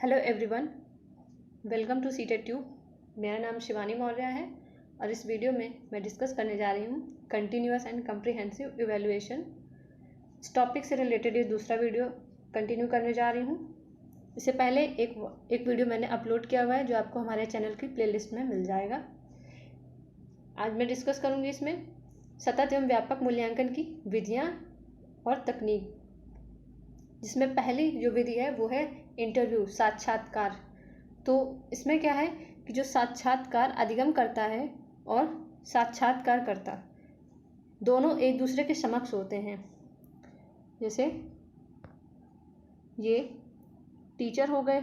Hello everyone, welcome to seated tube. मेरा नाम शिवानी मौर्य है और इस वीडियो में मैं डिस्कस करने जा रही हूँ कंटिन्यूअस एंड कम्प्रिहेंसिव इवैल्यूएशन। इस टॉपिक से रिलेटेड ये दूसरा वीडियो कंटिन्यू करने जा रही हूँ। इससे पहले एक वीडियो मैंने अपलोड किया हुआ है जो आपको हमारे चैनल की प्लेलिस्ट में मिल जाएगा। आज मैं डिस्कस करूँगी इसमें सतत एवं व्यापक मूल्यांकन की विधियाँ और तकनीक, जिसमें पहली जो विधि है वो है इंटरव्यू, साक्षात्कार। तो इसमें क्या है कि जो साक्षात्कार अधिगम करता है और साक्षात्कारकर्ता दोनों एक दूसरे के समक्ष होते हैं। जैसे ये टीचर हो गए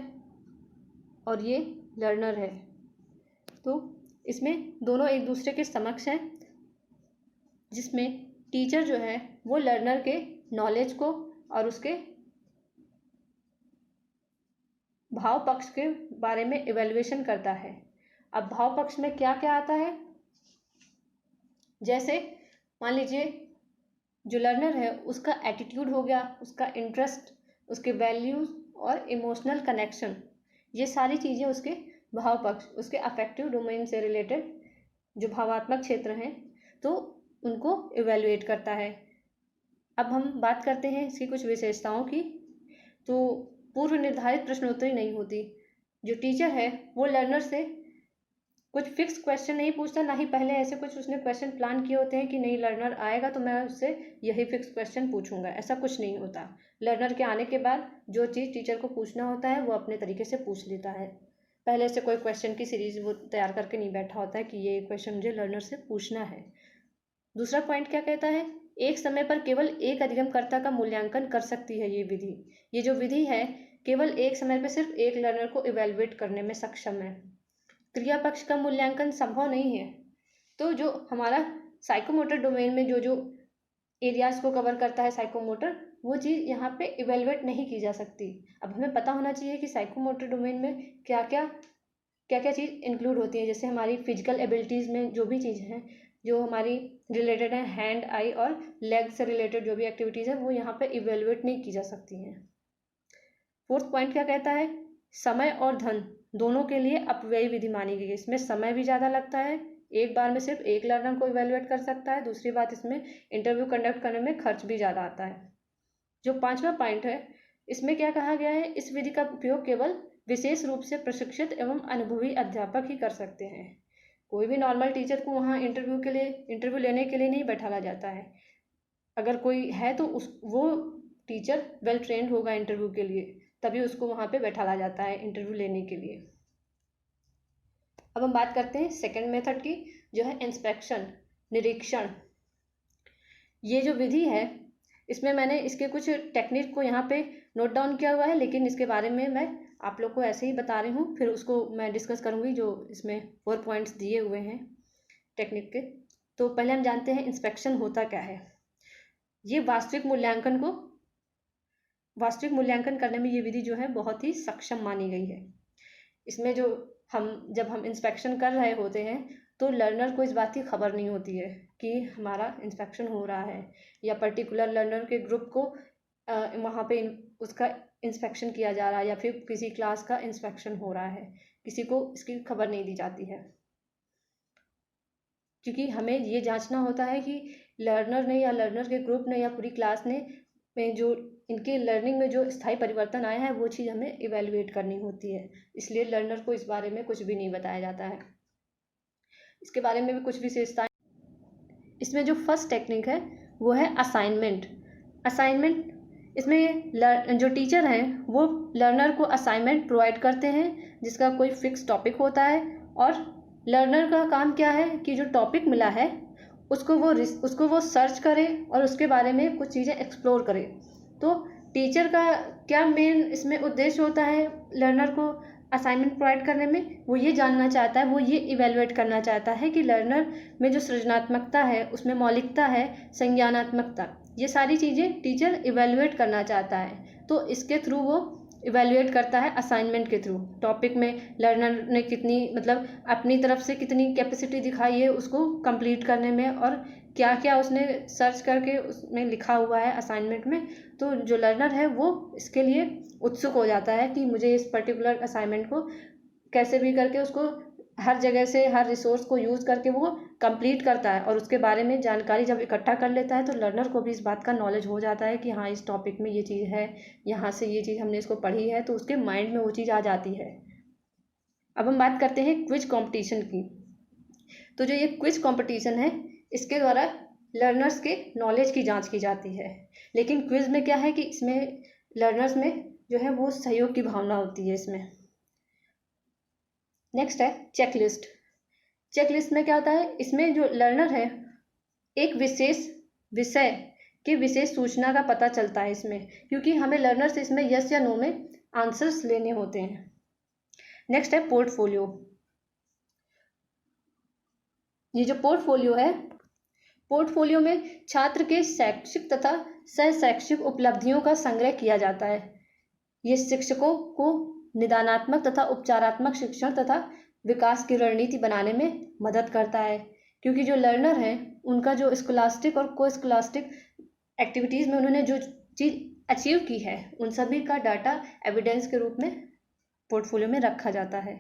और ये लर्नर है, तो इसमें दोनों एक दूसरे के समक्ष हैं, जिसमें टीचर जो है वो लर्नर के नॉलेज को और उसके भाव पक्ष के बारे में इवैल्यूएशन करता है। अब भाव पक्ष में क्या क्या आता है, जैसे मान लीजिए जो लर्नर है उसका एटीट्यूड हो गया, उसका इंटरेस्ट, उसके वैल्यूज और इमोशनल कनेक्शन, ये सारी चीज़ें उसके भाव पक्ष, उसके अफेक्टिव डोमेन से रिलेटेड जो भावात्मक क्षेत्र हैं, तो उनको इवैल्यूएट करता है। अब हम बात करते हैं इसकी कुछ विशेषताओं की। तो पूर्व निर्धारित प्रश्नोत्तरी नहीं होती। जो टीचर है वो लर्नर से कुछ फिक्स क्वेश्चन नहीं पूछता, ना ही पहले ऐसे कुछ उसने क्वेश्चन प्लान किए होते हैं कि नहीं लर्नर आएगा तो मैं उससे यही फिक्स क्वेश्चन पूछूंगा, ऐसा कुछ नहीं होता। लर्नर के आने के बाद जो चीज़ टीचर को पूछना होता है वो अपने तरीके से पूछ लेता है। पहले से कोई क्वेश्चन की सीरीज वो तैयार करके नहीं बैठा होता है कि ये क्वेश्चन मुझे लर्नर से पूछना है। दूसरा पॉइंट क्या कहता है, एक समय पर केवल एक अधिगमकर्ता का मूल्यांकन कर सकती है ये विधि। ये जो विधि है केवल एक समय पर सिर्फ एक लर्नर को इवैल्यूएट करने में सक्षम है। क्रिया पक्ष का मूल्यांकन संभव नहीं है। तो जो हमारा साइकोमोटर डोमेन में जो जो एरियाज को कवर करता है साइकोमोटर, वो चीज़ यहाँ पे इवैल्यूएट नहीं की जा सकती। अब हमें पता होना चाहिए कि साइकोमोटर डोमेन में क्या क्या चीज़ इंक्लूड होती है। जैसे हमारी फिजिकल एबिलिटीज़ में जो भी चीज़ हैं जो हमारी रिलेटेड है हैंड, आई और लेग से रिलेटेड जो भी एक्टिविटीज़ है वो यहाँ पे इवैल्यूएट नहीं की जा सकती हैं। फोर्थ पॉइंट क्या कहता है, समय और धन दोनों के लिए अपव्ययी विधि मानी गई है। इसमें समय भी ज़्यादा लगता है, एक बार में सिर्फ एक लर्नर को इवैल्यूएट कर सकता है। दूसरी बात, इसमें इंटरव्यू कंडक्ट करने में खर्च भी ज़्यादा आता है। जो पांचवा पॉइंट है, इसमें क्या कहा गया है, इस विधि का उपयोग केवल विशेष रूप से प्रशिक्षित एवं अनुभवी अध्यापक ही कर सकते हैं। कोई भी नॉर्मल टीचर को वहाँ इंटरव्यू लेने के लिए नहीं बैठाला जाता है। अगर कोई है तो वो टीचर वेल ट्रेंड होगा इंटरव्यू के लिए, तभी उसको वहाँ पे बैठाला जाता है इंटरव्यू लेने के लिए। अब हम बात करते हैं सेकंड मेथड की, जो है इंस्पेक्शन, निरीक्षण। ये जो विधि है इसमें मैंने इसके कुछ टेक्निक को यहाँ पे नोट डाउन किया हुआ है, लेकिन इसके बारे में मैं आप लोग को ऐसे ही बता रही हूँ, फिर उसको मैं डिस्कस करूँगी जो इसमें 4 पॉइंट्स दिए हुए हैं टेक्निक के। तो पहले हम जानते हैं इंस्पेक्शन होता क्या है। ये वास्तविक मूल्यांकन करने में ये विधि जो है बहुत ही सक्षम मानी गई है। इसमें जब हम इंस्पेक्शन कर रहे होते हैं तो लर्नर को इस बात की खबर नहीं होती है कि हमारा इंस्पेक्शन हो रहा है, या पर्टिकुलर लर्नर के ग्रुप को वहाँ पे उसका इंस्पेक्शन किया जा रहा है, या फिर किसी क्लास का इंस्पेक्शन हो रहा है। किसी को इसकी खबर नहीं दी जाती है, क्योंकि हमें ये जांचना होता है कि लर्नर ने या लर्नर के ग्रुप ने या पूरी क्लास ने में जो इनके लर्निंग में जो स्थायी परिवर्तन आया है वो चीज़ हमें इवैल्यूएट करनी होती है। इसलिए लर्नर को इस बारे में कुछ भी नहीं बताया जाता है। इसके बारे में भी कुछ विशेषताएं। इसमें जो फर्स्ट टेक्निक है वो है असाइनमेंट। इसमें जो टीचर हैं वो लर्नर को असाइनमेंट प्रोवाइड करते हैं जिसका कोई फिक्स टॉपिक होता है, और लर्नर का काम क्या है कि जो टॉपिक मिला है उसको वो सर्च करे और उसके बारे में कुछ चीज़ें एक्सप्लोर करे। तो टीचर का क्या मेन इसमें उद्देश्य होता है लर्नर को असाइनमेंट प्रोवाइड करने में, वो ये जानना चाहता है, वो ये इवैल्यूएट करना चाहता है कि लर्नर में जो सृजनात्मकता है, उसमें मौलिकता है, संज्ञानात्मकता, ये सारी चीज़ें टीचर इवैल्यूएट करना चाहता है। तो इसके थ्रू वो इवैल्यूएट करता है असाइनमेंट के थ्रू। टॉपिक में लर्नर ने कितनी अपनी तरफ से कितनी कैपेसिटी दिखाई है उसको कंप्लीट करने में, और क्या क्या उसने सर्च करके उसमें लिखा हुआ है असाइनमेंट में, तो जो लर्नर है वो इसके लिए उत्सुक हो जाता है कि मुझे इस पर्टिकुलर असाइनमेंट को कैसे भी करके उसको हर जगह से हर रिसोर्स को यूज़ करके वो कंप्लीट करता है, और उसके बारे में जानकारी जब इकट्ठा कर लेता है तो लर्नर को भी इस बात का नॉलेज हो जाता है कि हाँ इस टॉपिक में ये चीज़ है, यहाँ से ये चीज़ हमने इसको पढ़ी है, तो उसके माइंड में वो चीज़ आ जाती है। अब हम बात करते हैं क्विज कंपटीशन की। तो जो ये क्विज कंपटीशन है इसके द्वारा लर्नर्स के नॉलेज की जांच की जाती है, लेकिन क्विज में क्या है कि इसमें लर्नर्स में जो है वो सहयोग की भावना होती है इसमें। नेक्स्ट है चेकलिस्ट। चेकलिस्ट में क्या होता है, इसमें जो लर्नर है एक विशेष विषय की विशेष सूचना का पता चलता है इसमें, क्योंकि हमें लर्नर से इसमें यस या नो में आंसर्स लेने होते हैं। नेक्स्ट है पोर्टफोलियो। ये जो पोर्टफोलियो है, पोर्टफोलियो में छात्र के शैक्षिक तथा सह शैक्षिक उपलब्धियों का संग्रह किया जाता है। ये शिक्षकों को निदानात्मक तथा उपचारात्मक शिक्षण तथा विकास की रणनीति बनाने में मदद करता है, क्योंकि जो लर्नर हैं उनका जो स्कॉलास्टिक और को स्कॉलास्टिक एक्टिविटीज़ में उन्होंने जो चीज़ अचीव की है उन सभी का डाटा एविडेंस के रूप में पोर्टफोलियो में रखा जाता है।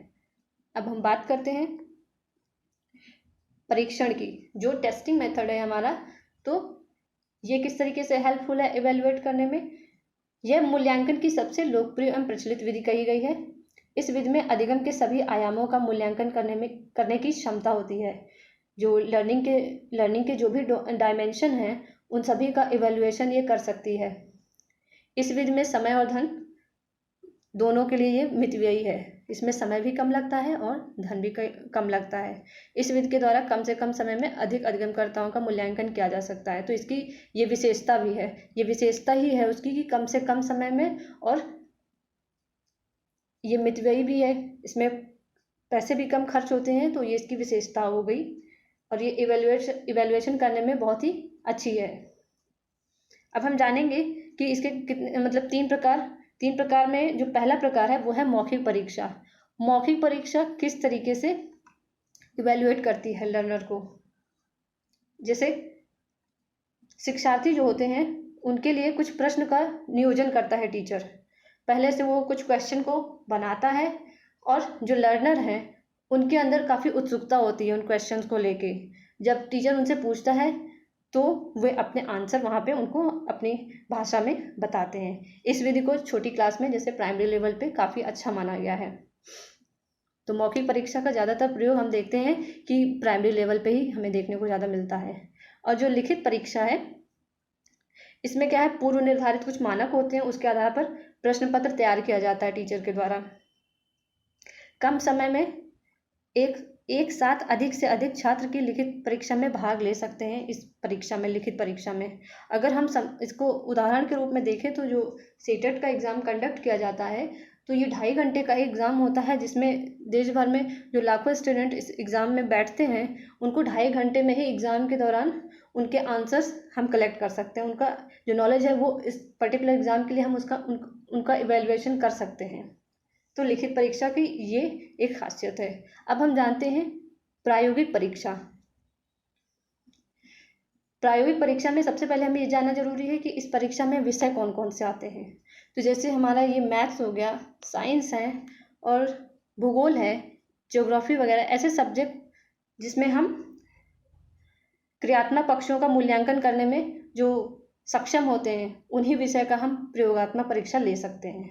अब हम बात करते हैं परीक्षण की। जो टेस्टिंग मेथड है हमारा, तो ये किस तरीके से हेल्पफुल है इवेलुएट करने में। यह मूल्यांकन की सबसे लोकप्रिय एवं प्रचलित विधि कही गई है। इस विधि में अधिगम के सभी आयामों का मूल्यांकन करने की क्षमता होती है। जो लर्निंग के जो भी डायमेंशन हैं उन सभी का इवेल्युएशन ये कर सकती है। इस विधि में समय और धन दोनों के लिए ये मितव्ययी है। इसमें समय भी कम लगता है और धन भी कम लगता है। इस विधि के द्वारा कम से कम समय में अधिक अधिगमकर्ताओं का मूल्यांकन किया जा सकता है। तो इसकी ये विशेषता भी है, ये विशेषता ही है उसकी कि कम से कम समय में, और ये मितव्ययी भी है, इसमें पैसे भी कम खर्च होते हैं, तो ये इसकी विशेषता हो गई। और ये इवेल्युएशन करने में बहुत ही अच्छी है। अब हम जानेंगे कि इसके कितने मतलब तीन प्रकार में जो पहला प्रकार है वो है मौखिक परीक्षा। मौखिक परीक्षा किस तरीके से इवेल्युएट करती है लर्नर को। जैसे शिक्षार्थी जो होते हैं उनके लिए कुछ प्रश्न का नियोजन करता है टीचर। पहले से वो कुछ क्वेश्चन को बनाता है और जो लर्नर हैं उनके अंदर काफ़ी उत्सुकता होती है उन क्वेश्चंस को लेके। जब टीचर उनसे पूछता है तो वे अपने आंसर वहाँ पे उनको अपनी भाषा में बताते हैं। इस विधि को छोटी क्लास में जैसे प्राइमरी लेवल पे काफ़ी अच्छा माना गया है। तो मौखिक परीक्षा का ज़्यादातर प्रयोग हम देखते हैं कि प्राइमरी लेवल पे ही हमें देखने को ज़्यादा मिलता है। और जो लिखित परीक्षा है इसमें क्या है, पूर्व निर्धारित कुछ मानक होते हैं, उसके आधार पर प्रश्न पत्र तैयार किया जाता है टीचर के द्वारा। कम समय में एक साथ अधिक से अधिक छात्र की लिखित परीक्षा में भाग ले सकते हैं। इस परीक्षा में, लिखित परीक्षा में अगर हम इसको उदाहरण के रूप में देखें तो जो सीटेट का एग्ज़ाम कंडक्ट किया जाता है तो ये 2.5 घंटे का एग्ज़ाम होता है, जिसमें देश भर में जो लाखों स्टूडेंट इस एग्ज़ाम में बैठते हैं उनको 2.5 घंटे में ही एग्ज़ाम के दौरान उनके आंसर्स हम कलेक्ट कर सकते हैं। उनका जो नॉलेज है वो इस पर्टिकुलर एग्ज़ाम के लिए हम उनका इवेल्युएशन कर सकते हैं। तो लिखित परीक्षा की ये एक खासियत है। अब हम जानते हैं प्रायोगिक परीक्षा। प्रायोगिक परीक्षा में सबसे पहले हमें ये जानना जरूरी है कि इस परीक्षा में विषय कौन कौन से आते हैं। तो जैसे हमारा ये मैथ्स हो गया, साइंस है और भूगोल है, ज्योग्राफी वगैरह, ऐसे सब्जेक्ट जिसमें हम क्रियात्मक पक्षों का मूल्यांकन करने में जो सक्षम होते हैं उन्हीं विषय का हम प्रयोगात्मक परीक्षा ले सकते हैं।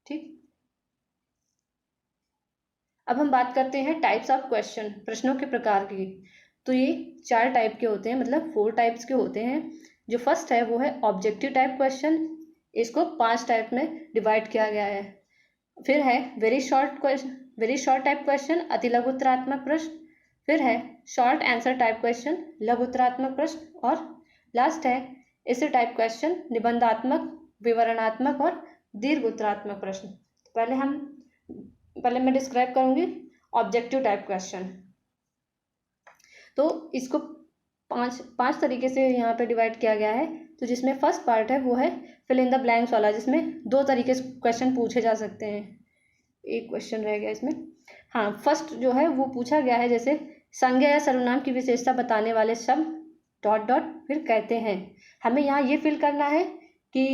ठीक, अब हम बात करते हैं टाइप्स ऑफ क्वेश्चन, प्रश्नों के प्रकार की। तो ये 4 टाइप के होते हैं, मतलब 4 टाइप्स के होते हैं। जो फर्स्ट है वो है ऑब्जेक्टिव टाइप क्वेश्चन, इसको 5 टाइप में डिवाइड किया गया है। फिर है वेरी शॉर्ट टाइप क्वेश्चन, अति लघु उत्तरात्मक प्रश्न। फिर है शॉर्ट आंसर टाइप क्वेश्चन, लघु उत्तरात्मक प्रश्न। और लास्ट है ऐसे टाइप क्वेश्चन, निबंधात्मक, विवरणात्मक और दीर्घ उत्तरात्मक प्रश्न। पहले मैं डिस्क्राइब करूंगी ऑब्जेक्टिव टाइप क्वेश्चन। तो इसको पांच तरीके से यहाँ पे डिवाइड किया गया है। तो जिसमें फर्स्ट पार्ट है वो है फिल इन द ब्लैंक्स वाला, जिसमें 2 तरीके से क्वेश्चन पूछे जा सकते हैं। एक क्वेश्चन रह गया इसमें। हाँ, फर्स्ट जो है वो पूछा गया है जैसे संज्ञा या सर्वनाम की विशेषता बताने वाले शब्द डॉट डॉट फिर कहते हैं। हमें यहाँ ये फिल करना है कि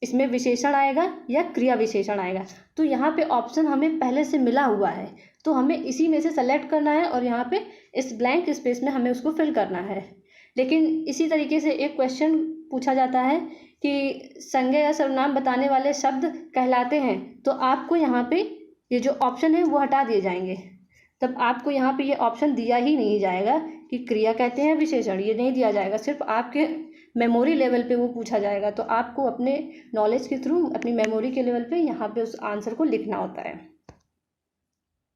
इसमें विशेषण आएगा या क्रिया विशेषण आएगा। तो यहाँ पे ऑप्शन हमें पहले से मिला हुआ है, तो हमें इसी में से सेलेक्ट करना है और यहाँ पे इस ब्लैंक स्पेस में हमें उसको फिल करना है। लेकिन इसी तरीके से एक क्वेश्चन पूछा जाता है कि संज्ञा या सर्वनाम बताने वाले शब्द कहलाते हैं, तो आपको यहाँ पे ये जो ऑप्शन है वो हटा दिए जाएंगे। तब आपको यहाँ पे ये ऑप्शन दिया ही नहीं जाएगा कि क्रिया कहते हैं विशेषण, ये नहीं दिया जाएगा। सिर्फ आपके मेमोरी लेवल पे वो पूछा जाएगा, तो आपको अपने नॉलेज के थ्रू अपनी मेमोरी के लेवल पे यहाँ पे उस आंसर को लिखना होता है।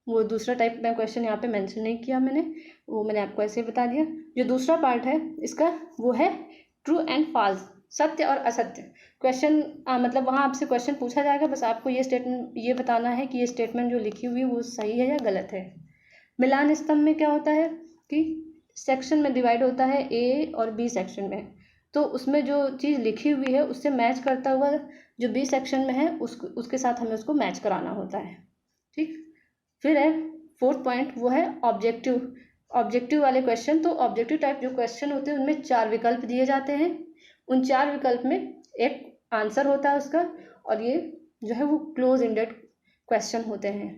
वो दूसरा टाइप का क्वेश्चन यहाँ पे मेंशन नहीं किया मैंने, वो मैंने आपको ऐसे बता दिया। जो दूसरा पार्ट है इसका वो है ट्रू एंड फॉल्स, सत्य और असत्य क्वेश्चन। मतलब वहाँ आपसे क्वेश्चन पूछा जाएगा, बस आपको ये स्टेटमेंट ये बताना है कि ये स्टेटमेंट जो लिखी हुई है वो सही है या गलत है। मिलान स्तंभ में क्या होता है कि सेक्शन में डिवाइड होता है ए और बी सेक्शन में, तो उसमें जो चीज़ लिखी हुई है उससे मैच करता हुआ जो बी सेक्शन में है उसके साथ हमें उसको मैच कराना होता है। ठीक, फिर है फोर्थ पॉइंट, वो है ऑब्जेक्टिव वाले क्वेश्चन। तो ऑब्जेक्टिव टाइप जो क्वेश्चन होते हैं उनमें 4 विकल्प दिए जाते हैं। उन 4 विकल्प में एक आंसर होता है उसका, और ये जो है वो क्लोज एंडेड क्वेश्चन होते हैं,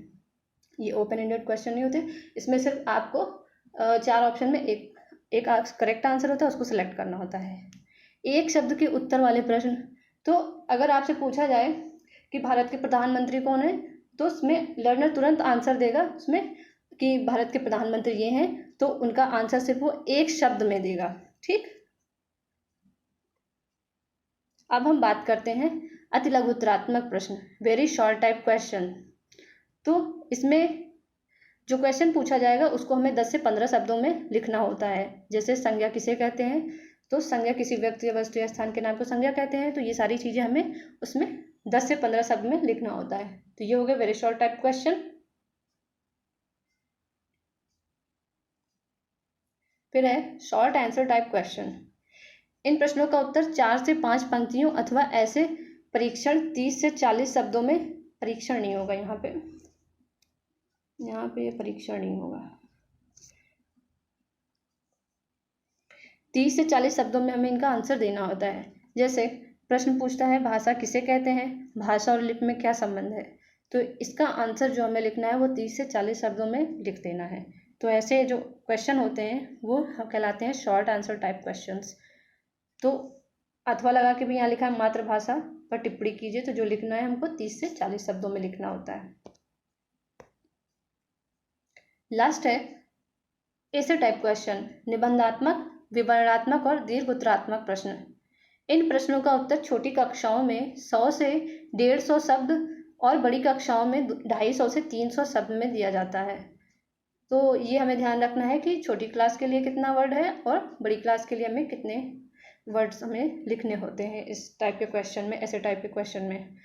ये ओपन एंडेड क्वेश्चन नहीं होते। इसमें सिर्फ आपको 4 ऑप्शन में एक करेक्ट आंसर होता है, उसको सिलेक्ट करना होता है। एक शब्द के उत्तर वाले प्रश्न, तो अगर आपसे पूछा जाए कि भारत के प्रधानमंत्री कौन है, तो उसमें लर्नर तुरंत आंसर देगा उसमें कि भारत के प्रधानमंत्री ये हैं, तो उनका आंसर सिर्फ वो एक शब्द में देगा। ठीक, अब हम बात करते हैं अति लघुत्तरात्मक प्रश्न, वेरी शॉर्ट टाइप क्वेश्चन। तो इसमें जो क्वेश्चन पूछा जाएगा उसको हमें 10 से 15 शब्दों में लिखना होता है। जैसे संज्ञा किसे कहते हैं, तो संज्ञा किसी व्यक्ति या वस्तु या स्थान के नाम को संज्ञा कहते हैं, तो ये सारी चीज़ें हमें उसमें 10 से 15 शब्द में लिखना होता है। तो ये हो गया वेरी शॉर्ट टाइप क्वेश्चन। फिर है शॉर्ट आंसर टाइप क्वेश्चन। इन प्रश्नों का उत्तर 4 से 5 पंक्तियों अथवा ऐसे परीक्षण 30 से 40 शब्दों में, परीक्षण नहीं होगा यहाँ पे ये परीक्षण नहीं होगा, 30 से 40 शब्दों में हमें इनका आंसर देना होता है। जैसे प्रश्न पूछता है भाषा किसे कहते हैं, भाषा और लिपि में क्या संबंध है, तो इसका आंसर जो हमें लिखना है वो 30 से 40 शब्दों में लिख देना है। तो ऐसे जो क्वेश्चन होते हैं वो कहलाते हैं शॉर्ट आंसर टाइप क्वेश्चंस। तो अथवा लगा के भी यहाँ लिखा है मातृभाषा पर टिप्पणी कीजिए, तो जो लिखना है हमको 30 से 40 शब्दों में लिखना होता है। लास्ट है ऐसे टाइप क्वेश्चन, निबंधात्मक, विवरणात्मक और दीर्घ उत्तरात्मक प्रश्न। इन प्रश्नों का उत्तर छोटी कक्षाओं में 100 से 150 शब्द और बड़ी कक्षाओं में 250 से 300 शब्द में दिया जाता है। तो ये हमें ध्यान रखना है कि छोटी क्लास के लिए कितना वर्ड है और बड़ी क्लास के लिए हमें कितने वर्ड्स हमें लिखने होते हैं इस टाइप के क्वेश्चन में, ऐसे टाइप के क्वेश्चन में।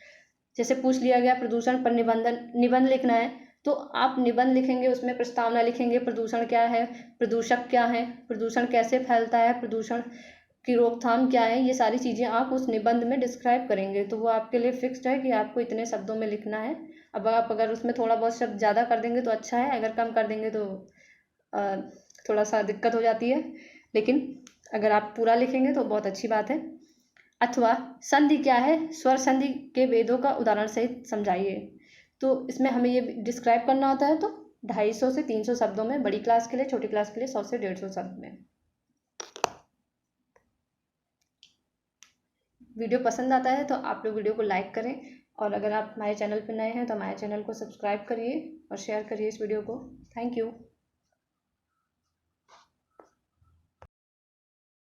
जैसे पूछ लिया गया प्रदूषण पर निबंध लिखना है, तो आप निबंध लिखेंगे, उसमें प्रस्तावना लिखेंगे, प्रदूषण क्या है, प्रदूषक क्या है, प्रदूषण कैसे फैलता है, प्रदूषण की रोकथाम क्या है, ये सारी चीज़ें आप उस निबंध में डिस्क्राइब करेंगे। तो वो आपके लिए फिक्स्ड है कि आपको इतने शब्दों में लिखना है। अब आप अगर उसमें थोड़ा बहुत शब्द ज़्यादा कर देंगे तो अच्छा है, अगर कम कर देंगे तो थोड़ा सा दिक्कत हो जाती है, लेकिन अगर आप पूरा लिखेंगे तो बहुत अच्छी बात है। अथवा संधि क्या है, स्वर संधि के भेदों का उदाहरण सहित समझाइए। तो इसमें हमें ये डिस्क्राइब करना होता है, तो 250 से 300 शब्दों में बड़ी क्लास के लिए, छोटी क्लास के लिए 100 से 150 शब्द में। वीडियो पसंद आता है तो आप लोग वीडियो को लाइक करें, और अगर आप हमारे चैनल पर नए हैं तो हमारे चैनल को सब्सक्राइब करिए और शेयर करिए इस वीडियो को। Thank you.